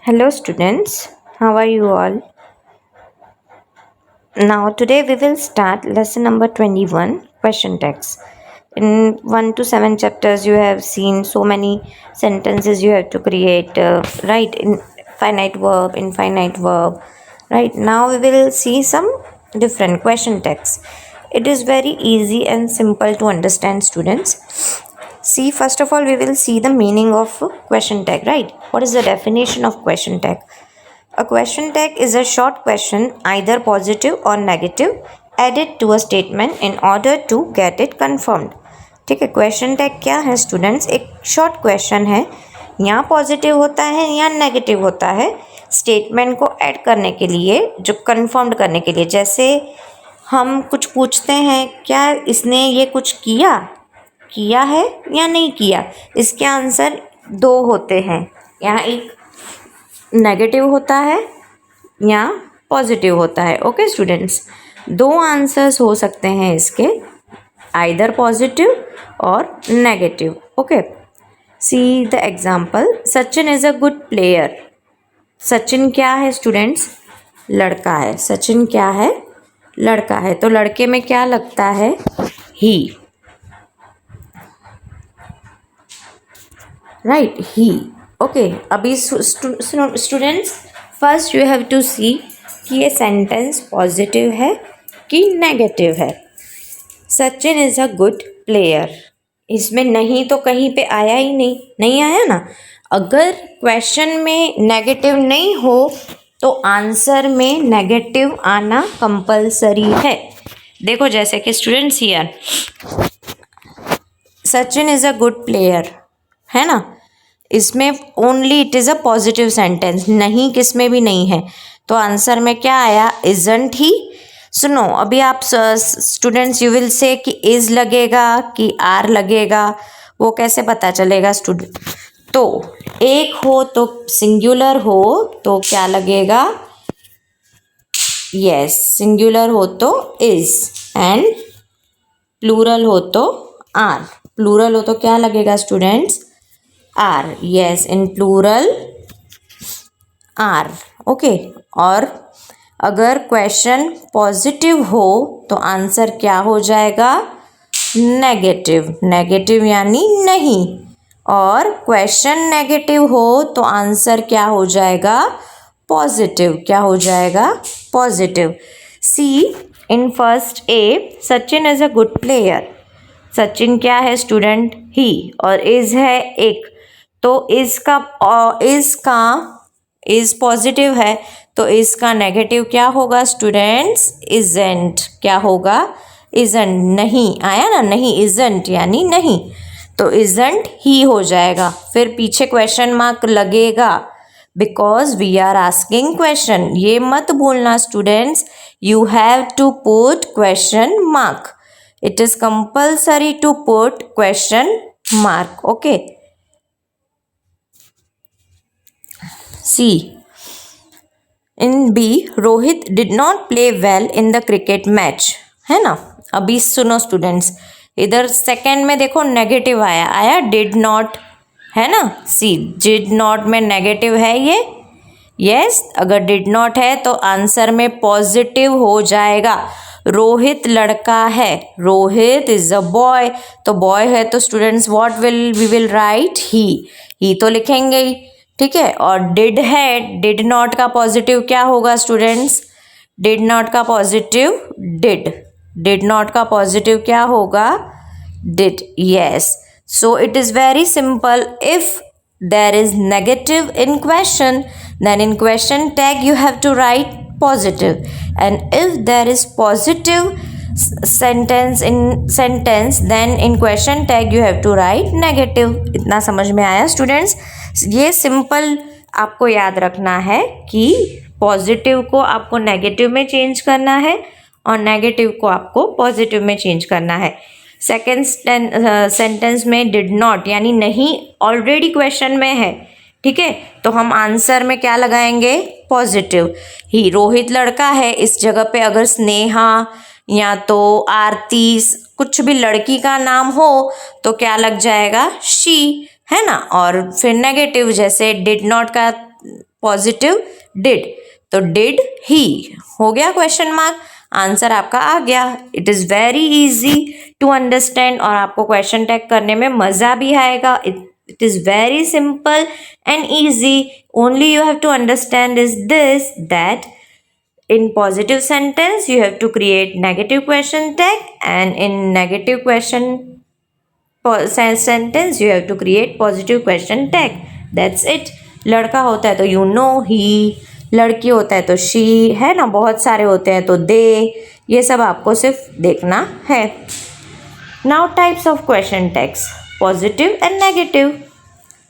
Hello students, how are you all? Now today we will start lesson number 21, question text. In 1 to 7 chapters you have seen so many sentences you have to create, right, in finite verb, infinite verb. Right, now we will see some different question text. It is very easy and simple to understand, students. See, first of all we will see the meaning of question tag, right? What is the definition of question tag? A question tag is a short question, either positive or negative, added to a statement in order to get it confirmed. ठीक है, question tag क्या है students? एक short question है, या positive होता है या नेगेटिव होता है, स्टेटमेंट को ऐड करने के लिए, जो कंफर्म करने के लिए। जैसे हम कुछ पूछते हैं, क्या इसने ये कुछ किया है या नहीं किया, इसके आंसर दो होते हैं, यहाँ एक नेगेटिव होता है या पॉजिटिव होता है। ओके स्टूडेंट्स, दो आंसर्स हो सकते हैं इसके, आइदर पॉजिटिव और negative. Okay, see the example, Sachin is a good player. Sachin क्या है स्टूडेंट्स? लड़का है। सचिन क्या है? लड़का है। तो लड़के में क्या लगता है? He, right, he. ओके, अभी students first you have to see कि ये सेंटेंस पॉजिटिव है कि नेगेटिव है। Sachin is a good player, इसमें नहीं तो कहीं पे आया ही नहीं आया ना। अगर क्वेश्चन में नेगेटिव नहीं हो तो आंसर में नेगेटिव आना कंपलसरी है। देखो जैसे कि students here, Sachin is a good player है ना, इसमें only it is a positive sentence, नहीं किस में भी नहीं है, तो आंसर में क्या आया? Isn't he. सुनो, अभी आप स्टूडेंट्स यू विल से कि इज लगेगा कि आर लगेगा, वो कैसे पता चलेगा स्टूडेंट? तो एक हो तो सिंगुलर हो तो क्या लगेगा? यस, सिंगुलर हो तो इज, एंड प्लूरल हो तो आर। प्लूरल हो तो क्या लगेगा students? Are. Yes, in plural are. Okay, और अगर क्वेश्चन पॉजिटिव हो तो आंसर क्या हो जाएगा? नेगेटिव। नेगेटिव यानी नहीं, और क्वेश्चन नेगेटिव हो तो आंसर क्या हो जाएगा? पॉजिटिव। क्या हो जाएगा? Positive. See in first A, Sachin is a good player. Sachin क्या है स्टूडेंट? ही, और इज है एक, तो इज पॉजिटिव है तो इसका नेगेटिव क्या होगा स्टूडेंट्स? इजेंट। क्या होगा? इजेंट। नहीं आया ना, नहीं, इजेंट यानी नहीं, तो इजेंट ही हो जाएगा। फिर पीछे क्वेश्चन मार्क लगेगा, because we are asking question. ये मत भूलना students, you have to put question mark, it is compulsory to put question mark. Okay, see in B, Rohit did not play well in the cricket match, है ना। अभी सुनो students, इधर second में देखो नेगेटिव आया डिड नॉट, है ना। सी, डिड नॉट में नेगेटिव है ये। यस, अगर डिड नॉट है तो आंसर में पॉजिटिव हो जाएगा। रोहित लड़का है, रोहित इज अ बॉय, तो बॉय है तो students what we will write? He तो लिखेंगे ही, ठीक है। और डिड है, डिड नॉट का पॉजिटिव क्या होगा स्टूडेंट्स? डिड नॉट का पॉजिटिव डिड, डिड नॉट का पॉजिटिव क्या होगा? Did. Yes, so it is very simple, if there is negative in question, then in question tag you have to write positive, and if there is positive sentence then in question tag you have to write negative. इतना समझ में आया students? ये simple आपको याद रखना है कि पॉजिटिव को आपको नेगेटिव में चेंज करना है और नेगेटिव को आपको पॉजिटिव में चेंज करना है। सेकेंड सेंटेंस में डिड नॉट यानी नहीं ऑलरेडी क्वेश्चन में है, ठीक है, तो हम आंसर में क्या लगाएंगे? पॉजिटिव। ही, रोहित लड़का है, इस जगह पे अगर स्नेहा या तो आरती, कुछ भी लड़की का नाम हो तो क्या लग जाएगा? शी, है ना। और फिर नेगेटिव, जैसे डिड नॉट का पॉजिटिव डिड, तो डिड ही हो गया क्वेश्चन मार्क, आंसर आपका आ गया। It is very easy to understand और आपको क्वेश्चन टैग करने में मज़ा भी आएगा। It is very simple and easy, only you have to understand is this that in positive sentence you have to create negative question tag, and in negative question sentence you have to create positive question tag. That's it. लड़का होता है तो you know he, लड़की होता है तो she, है ना, बहुत सारे होते हैं तो they, ये सब आपको सिर्फ देखना है। Now types of question tags, positive and negative.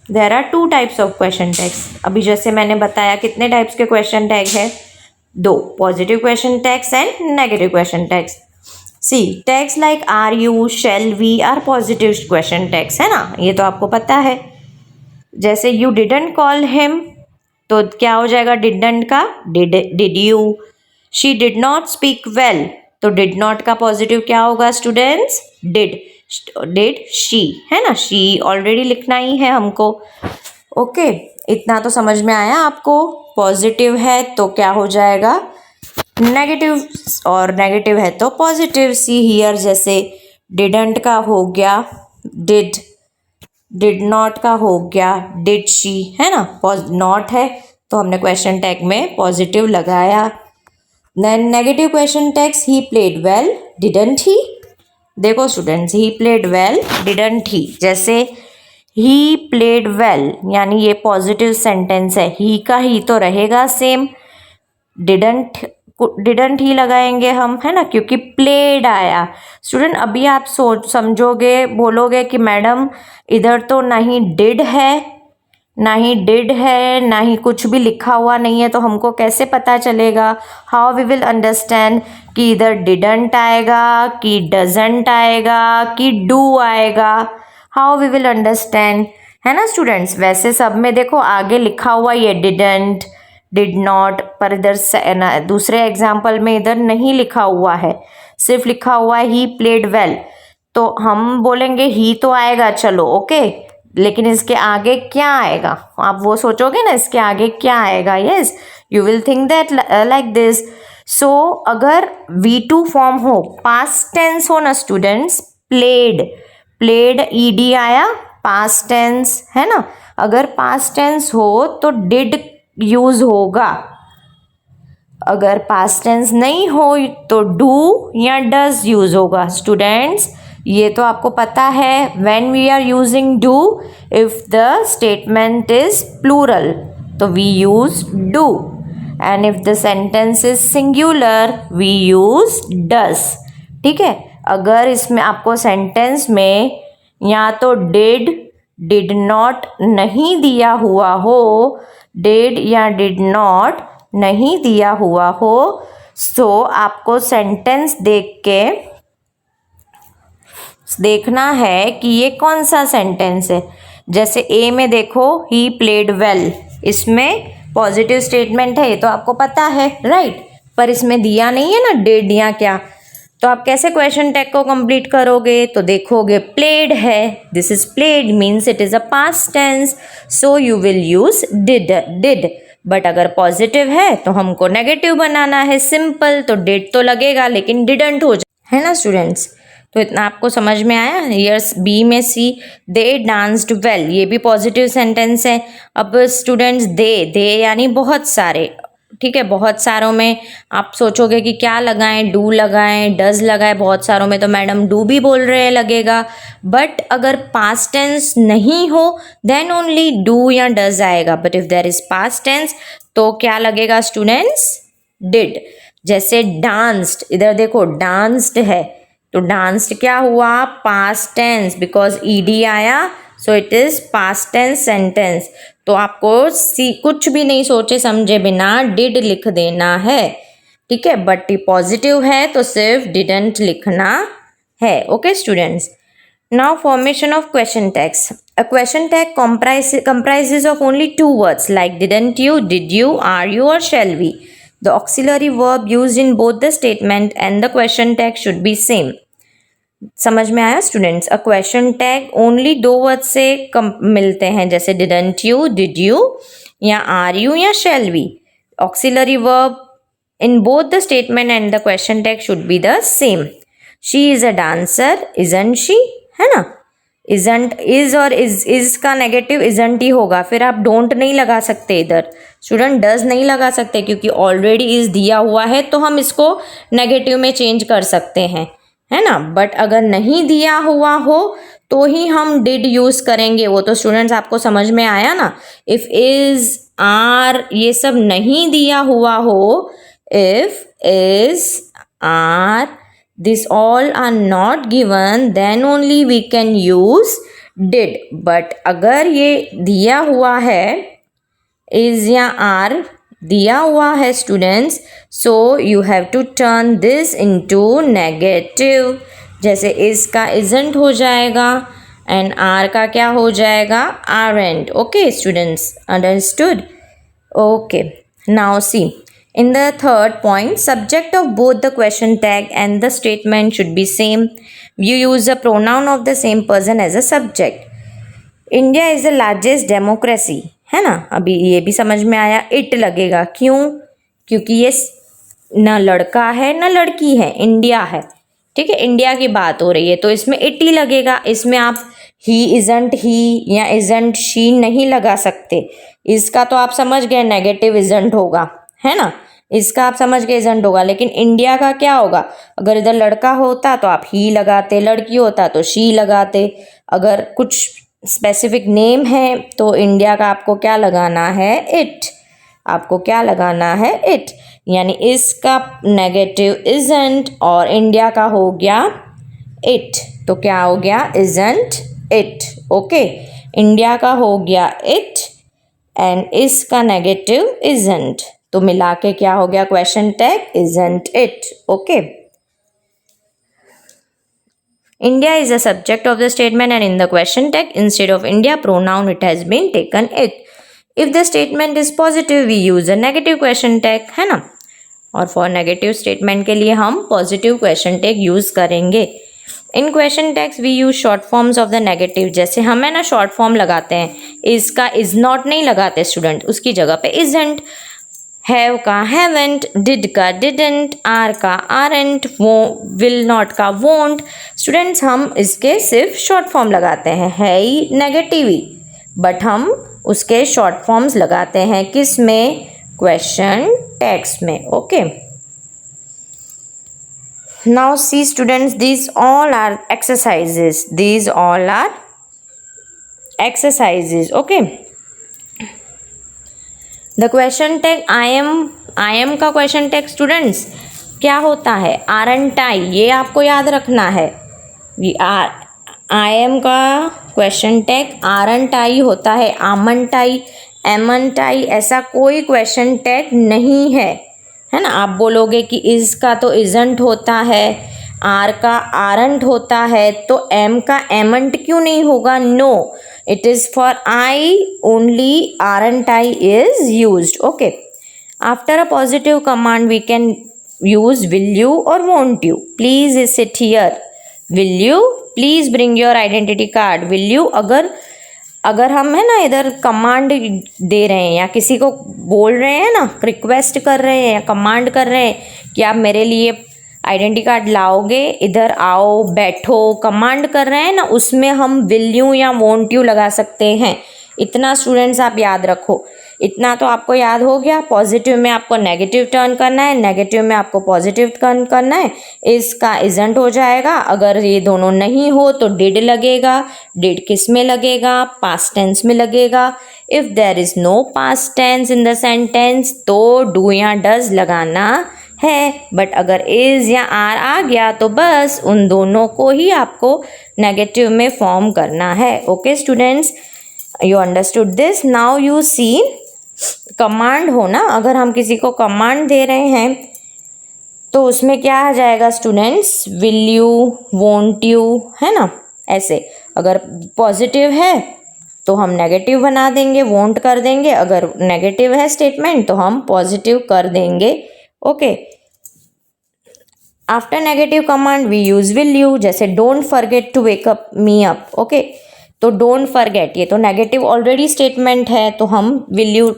There are two types of question tags. अभी जैसे मैंने बताया कितने टाइप्स के क्वेश्चन टैग है, दो, positive question tags and negative question tags. See tags like are you, shall we are positive question tags, है ना, ये तो आपको पता है। जैसे यू डिडंट कॉल हिम, तो क्या हो जाएगा डिडंट का, did you. She did not speak well, तो डिड नॉट का पॉजिटिव क्या होगा स्टूडेंट्स, डिड शी, है ना, शी ऑलरेडी लिखना ही है हमको। ओके, इतना तो समझ में आया आपको। पॉजिटिव है तो क्या हो जाएगा नेगेटिव, और नेगेटिव है तो पॉजिटिव। सी हियर, जैसे डिडंट का हो गया डिड, डिड नॉट का हो गया डिड शी, है ना, नॉट है तो हमने क्वेश्चन टैग में पॉजिटिव लगाया। Then negative question tags, he played well, didn't he. देखो students, he played well, didn't he, जैसे ही प्लेड वेल यानी ये पॉजिटिव सेंटेंस है, ही का ही तो रहेगा सेम, डिडंट ही लगाएंगे हम, है ना, क्योंकि प्लेड आया। स्टूडेंट अभी आप समझोगे, बोलोगे कि मैडम इधर तो ना ही डिड है, ना ही कुछ भी लिखा हुआ नहीं है, तो हमको कैसे पता चलेगा, हाउ वी विल अंडरस्टैंड कि इधर डिडंट आएगा कि डजंट आएगा कि डू आएगा, हाउ वी विल अंडरस्टैंड, है ना स्टूडेंट्स। वैसे सब में देखो आगे लिखा हुआ ये डिडंट, डिड नॉट, पर इधर दूसरे एग्जाम्पल में इधर नहीं लिखा हुआ है, सिर्फ लिखा हुआ है ही प्लेड वेल, तो हम बोलेंगे ही तो आएगा, चलो ओके, लेकिन इसके आगे क्या आएगा, आप वो सोचोगे ना इसके आगे क्या आएगा। Yes, you will think that like this. So अगर V2 फॉर्म हो, पास्ट टेंस हो ना स्टूडेंट्स, प्लेड ईडी आया, पास्ट टेंस, है ना, अगर पास्ट टेंस हो तो डिड यूज होगा, अगर पास्ट टेंस नहीं हो तो डू या डज यूज होगा। स्टूडेंट्स ये तो आपको पता है, when we are using do, if the statement is plural तो we use do, and if the sentence is singular we use does. ठीक है, अगर इसमें आपको सेंटेंस में या तो डिड नॉट नहीं दिया हुआ हो, डिड या डिड नॉट नहीं दिया हुआ हो, सो आपको सेंटेंस देख के देखना है कि ये कौन सा सेंटेंस है। जैसे ए में देखो ही प्लेड वेल, इसमें पॉजिटिव स्टेटमेंट है, ये तो आपको पता है राइट, पर इसमें दिया नहीं है ना डिड या क्या, तो आप कैसे क्वेश्चन टैग को कंप्लीट करोगे, तो देखोगे प्लेड है, this is played means it is a past tense, so you will use did. But अगर पॉजिटिव है तो हमको नेगेटिव बनाना है, सिंपल, तो डिड तो लगेगा लेकिन डिडंट हो जाए, है ना स्टूडेंट्स। तो इतना आपको समझ में आया। यस, बी में सी दे डांस्ड वेल, ये भी पॉजिटिव सेंटेंस है। अब स्टूडेंट्स दे यानी बहुत सारे, ठीक है, बहुत सारों में आप सोचोगे कि क्या लगाएं, डू लगाएं, डज लगाएं, बहुत सारों में तो मैडम डू भी बोल रहे हैं लगेगा, बट अगर पास्ट टेंस नहीं हो देन ओनली डू या डज आएगा, but if there is past tense तो क्या लगेगा स्टूडेंट्स, डिड। जैसे डांस्ड, इधर देखो डांस्ड है, तो डांस्ड क्या हुआ, पास्ट टेंस, बिकॉज ईडी आया so it is past tense sentence, तो आपको कुछ भी नहीं सोचे समझे बिना डिड लिख देना है, ठीक है, बट पॉजिटिव है तो सिर्फ डिडंट लिखना है। Okay students, now formation of question tags. A question tag comprises of only two words like didn't you, did you, are you or shall we. The auxiliary verb used in both the statement and the question tag should be same. समझ में आया students. A question tag only दो word से मिलते हैं, जैसे didn't you, did you, या are you या shall we. Auxiliary verb in both the statement and the question tag should be the same. She is a dancer, isn't she? है ना. isn't, is और is का negative isn't ही होगा. फिर आप don't नहीं लगा सकते इधर. स्टूडेंट does नहीं लगा सकते क्योंकि ऑलरेडी is दिया हुआ है तो हम इसको नेगेटिव में चेंज कर सकते हैं, है ना. बट अगर नहीं दिया हुआ हो तो ही हम did यूज करेंगे. वो तो स्टूडेंट्स आपको समझ में आया ना. इफ is, are ये सब नहीं दिया हुआ हो, if, is, are, this all are not given, then only we can use did. But अगर ये दिया हुआ है, is या are दिया हुआ है students, so you have to turn this into negative. जैसे is का isn't हो जाएगा and are का क्या हो जाएगा, aren't. Okay students, understood? Okay, now see. In the third point, subject of both the question tag and the statement should be same. You use a pronoun of the same person as a subject. India is the largest democracy, है ना. अभी ये भी समझ में आया. it लगेगा. क्यों? क्योंकि ये न लड़का है न लड़की है, इंडिया है. ठीक है, इंडिया की बात हो रही है तो इसमें it ही लगेगा. इसमें आप he isn't he या isn't she नहीं लगा सकते. इसका तो आप समझ गए नेगेटिव isn't होगा, है ना. इसका आप समझ गए isn't होगा. लेकिन इंडिया का क्या होगा, अगर इधर लड़का होता तो आप ही लगाते, लड़की होता तो शी लगाते. अगर कुछ स्पेसिफिक नेम है तो इंडिया का आपको क्या लगाना है, इट. आपको क्या लगाना है, इट. यानी इसका नेगेटिव isn't और इंडिया का हो गया इट. तो क्या हो गया, isn't it. ओके, इंडिया का हो गया इट एंड इसका नेगेटिव isn't. तो मिला के क्या हो गया, question tag isn't it. Okay. India is the subject of the statement and in the question tag instead of India pronoun it has been taken it. If the statement is positive we use a negative question tag, है ना. और for negative statement के लिए हम positive question tag use करेंगे. In question tags we use short forms of the negative. जैसे हमें ना शॉर्ट फॉर्म लगाते हैं, इज का इज नॉट नहीं लगाते स्टूडेंट, उसकी जगह पे isn't. हैव का हैवेंट, डिड का डिडंट, आर का आरंट, वो विल नॉट का वोंट. स्टूडेंट्स हम इसके सिर्फ शॉर्ट फॉर्म लगाते हैं, है ही नेगेटिव ही, बट हम उसके शॉर्ट फॉर्म्स लगाते हैं किस में, क्वेश्चन टैग्स में. Okay. Now see students, these all are exercises. These all are exercises. Okay. The question tag I am का question tag students क्या होता है, aren't I. ये आपको याद रखना है. I am का question tag aren't I होता है. amn't I ऐसा कोई question tag नहीं है ना. आप बोलोगे कि इज का तो isn't होता है, आर का आरंट होता है, तो एम का एमंट क्यों नहीं होगा. No, it is for I only aren't I is used. Okay. After a positive command we can use will you or won't you. Please sit here. Will you, please bring your identity card. Will you अगर हम है ना इधर command दे रहे हैं या किसी को बोल रहे हैं ना, रिक्वेस्ट कर रहे हैं या कमांड कर रहे हैं कि आप मेरे लिए आइडेंटिटी कार्ड लाओगे, इधर आओ, बैठो, कमांड कर रहे हैं ना, उसमें हम विल यू या वोंट यू लगा सकते हैं. इतना स्टूडेंट्स आप याद रखो. इतना तो आपको याद हो गया. पॉजिटिव में आपको नेगेटिव टर्न करना है, नेगेटिव में आपको पॉजिटिव टर्न करना है. इसका isn't हो जाएगा. अगर ये दोनों नहीं हो तो did लगेगा. did किस में लगेगा, पास्ट टेंस में लगेगा. If there is no past tense in the sentence तो डू या डज लगाना है. बट अगर इज़ या आर आ गया तो बस उन दोनों को ही आपको नेगेटिव में फॉर्म करना है. Okay students, you understood this. Now you see, command हो ना, अगर हम किसी को कमांड दे रहे हैं तो उसमें क्या आ जाएगा students, will you, won't you, है ना. ऐसे अगर पॉजिटिव है तो हम नेगेटिव बना देंगे, वोंट कर देंगे. अगर नेगेटिव है स्टेटमेंट तो हम पॉजिटिव कर देंगे. Okay. After negative command we use will you. जैसे don't forget to wake up me up. Okay. तो डोंट फॉरगेट, ये तो नेगेटिव ऑलरेडी स्टेटमेंट है तो हम विल यू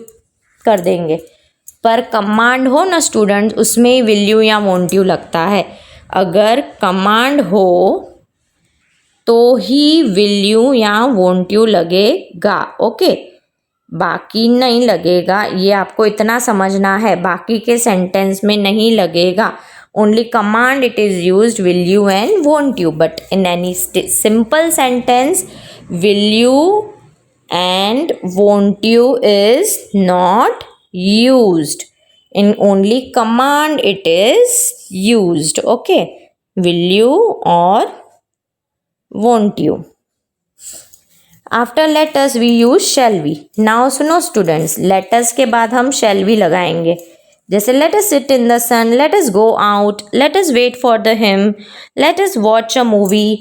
कर देंगे, पर कमांड हो ना स्टूडेंट उसमें विल यू या वोंट यू लगता है। अगर कमांड हो तो ही विल यू या वोंट यू लगेगा, ओके, बाकी नहीं लगेगा। ये आपको इतना समझना है, बाकी के सेंटेंस में नहीं लगेगा। Only command it is used will you and won't you, but in any simple sentence will you and won't you is not used. In only command it is used, okay, will you or won't you. After let us we use shall we. Now सुनो students, let us के बाद हम shall we लगाएंगे। जैसे let us sit in the sun, let us go out, let us wait for the hymn, let us watch a movie.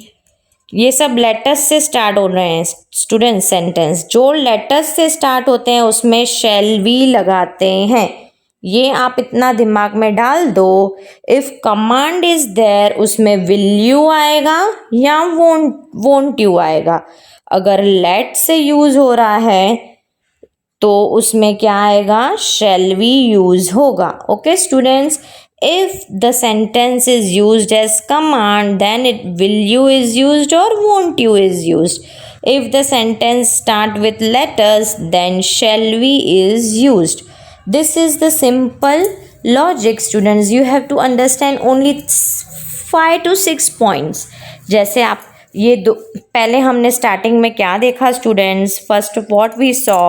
ये सब latus से start हो रहे हैं स्टूडेंट सेंटेंस। जो लेटस से स्टार्ट होते हैं उसमें शैल वी लगाते हैं। ये आप इतना दिमाग में डाल दो। इफ कमांड इज देयर उसमें विल यू आएगा या वोंट यू आएगा। अगर लेट से यूज हो रहा है तो उसमें क्या आएगा, शैल वी यूज होगा। Okay students, if the sentence is used as command then it will you is used or won't you is used. If the sentence start with letters then shall we is used. This is the simple logic students. You have to understand only 5 to 6 points. जैसे आप ये दो पहले हमने starting में क्या देखा students, first what we saw,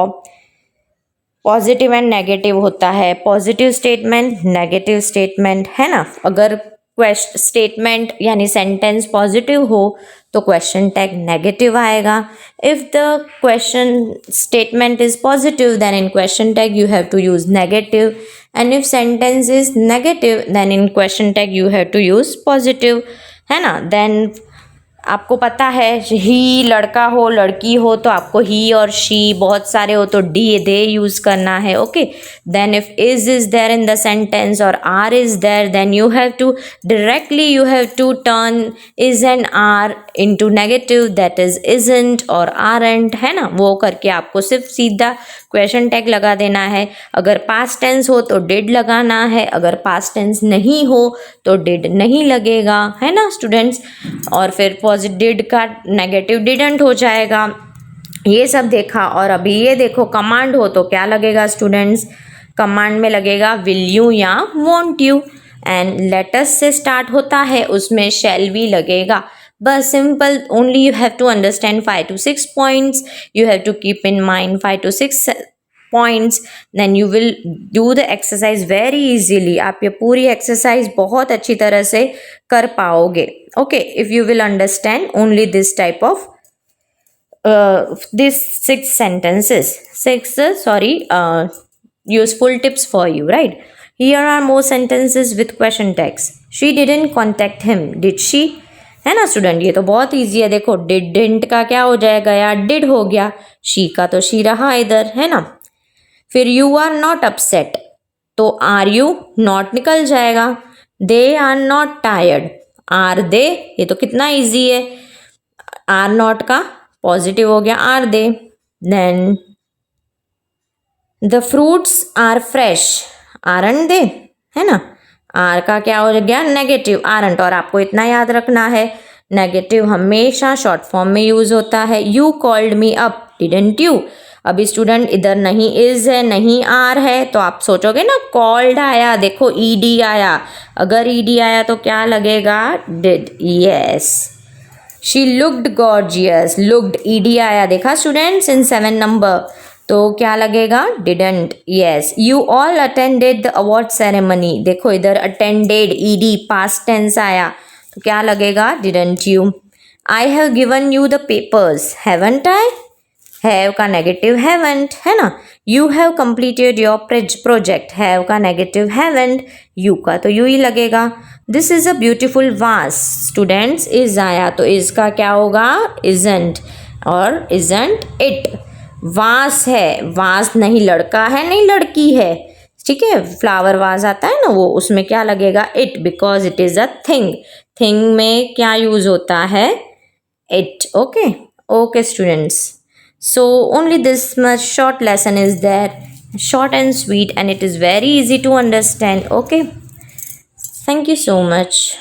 positive and negative होता है। पॉजिटिव स्टेटमेंट, नेगेटिव स्टेटमेंट, है ना। अगर क्वेश्चन स्टेटमेंट यानी सेंटेंस पॉजिटिव हो तो क्वेश्चन टैग नेगेटिव आएगा। If the question statement is positive then in question tag you have to use negative, and if sentence is negative then in question tag you have to use positive, है ना। Then आपको पता है ही लड़का हो लड़की हो तो आपको ही और शी, बहुत सारे हो तो डी दे यूज़ करना है, okay. Then if is there in the sentence or are is there then you have to directly you have to turn is and are into negative, that is isn't or aren't, है ना। वो करके आपको सिर्फ सीधा question tag लगा देना है। अगर पास्ट टेंस हो तो डिड लगाना है, अगर पास्ट टेंस नहीं हो तो डिड नहीं लगेगा, है ना स्टूडेंट्स। और फिर डिड का नेगेटिव डिडंट हो जाएगा। ये सब देखा। और अभी ये देखो कमांड हो तो क्या लगेगा स्टूडेंट्स, कमांड में लगेगा विल यू या वोंट यू, एंड लेटस से स्टार्ट होता है उसमें शैल वी लगेगा। बस simple, only you have to understand 5 to 6 points. You have to keep in mind 5 to 6 points, then you will do the exercise very easily. आप ये पूरी exercise बहुत अच्छी तरह से कर पाओगे, okay, if you will understand only this type of these 6 sentences, useful tips for you, right? Here are more sentences with question tags. She didn't contact him, did she? है ना स्टूडेंट, ये तो बहुत ईजी है। देखो didn't का क्या हो जाएगा यार, डिड हो गया, शी का तो शी रहा इधर, है ना। फिर यू आर नॉट अपसेट तो आर यू नॉट निकल जाएगा। They are not tired, are they, ये तो कितना इजी है। आर नॉट का पॉजिटिव हो गया are they. Then the fruits are fresh, aren't they, है ना। आर का क्या हो गया नेगेटिव, आरंट। और आपको इतना याद रखना है नेगेटिव हमेशा शॉर्ट फॉर्म में यूज होता है। You called me up, didn't you. अभी स्टूडेंट इधर नहीं इज है नहीं आर है तो आप सोचोगे ना कॉल्ड आया, देखो ईडी आया, अगर ईडी आया तो क्या लगेगा, did, yes. She looked gorgeous, looked ED आया, देखा स्टूडेंट्स इन 7 नंबर, तो क्या लगेगा, didn't, yes. You all attended the award ceremony, देखो इधर अटेंडेड ईडी पास्ट टेंस आया तो क्या लगेगा, didn't you. I have given you the papers, haven't I, have का नेगेटिव हैवंट, है ना। You have completed your project, have का नेगेटिव हैवंट, यू का तो यू ही लगेगा। दिस इज अ ब्यूटिफुल वास, स्टूडेंट्स इज आया तो इज का क्या होगा, इजंट, और इजंट इट। वास है, वास नहीं लड़का है नहीं लड़की है, ठीक है। फ्लावर वास आता है ना वो, उसमें क्या लगेगा, it, because it is a thing. Thing में क्या यूज होता है, it, okay. Okay, students. So only this much short lesson is there, short and sweet, and it is very easy to understand. Okay. Thank you so much.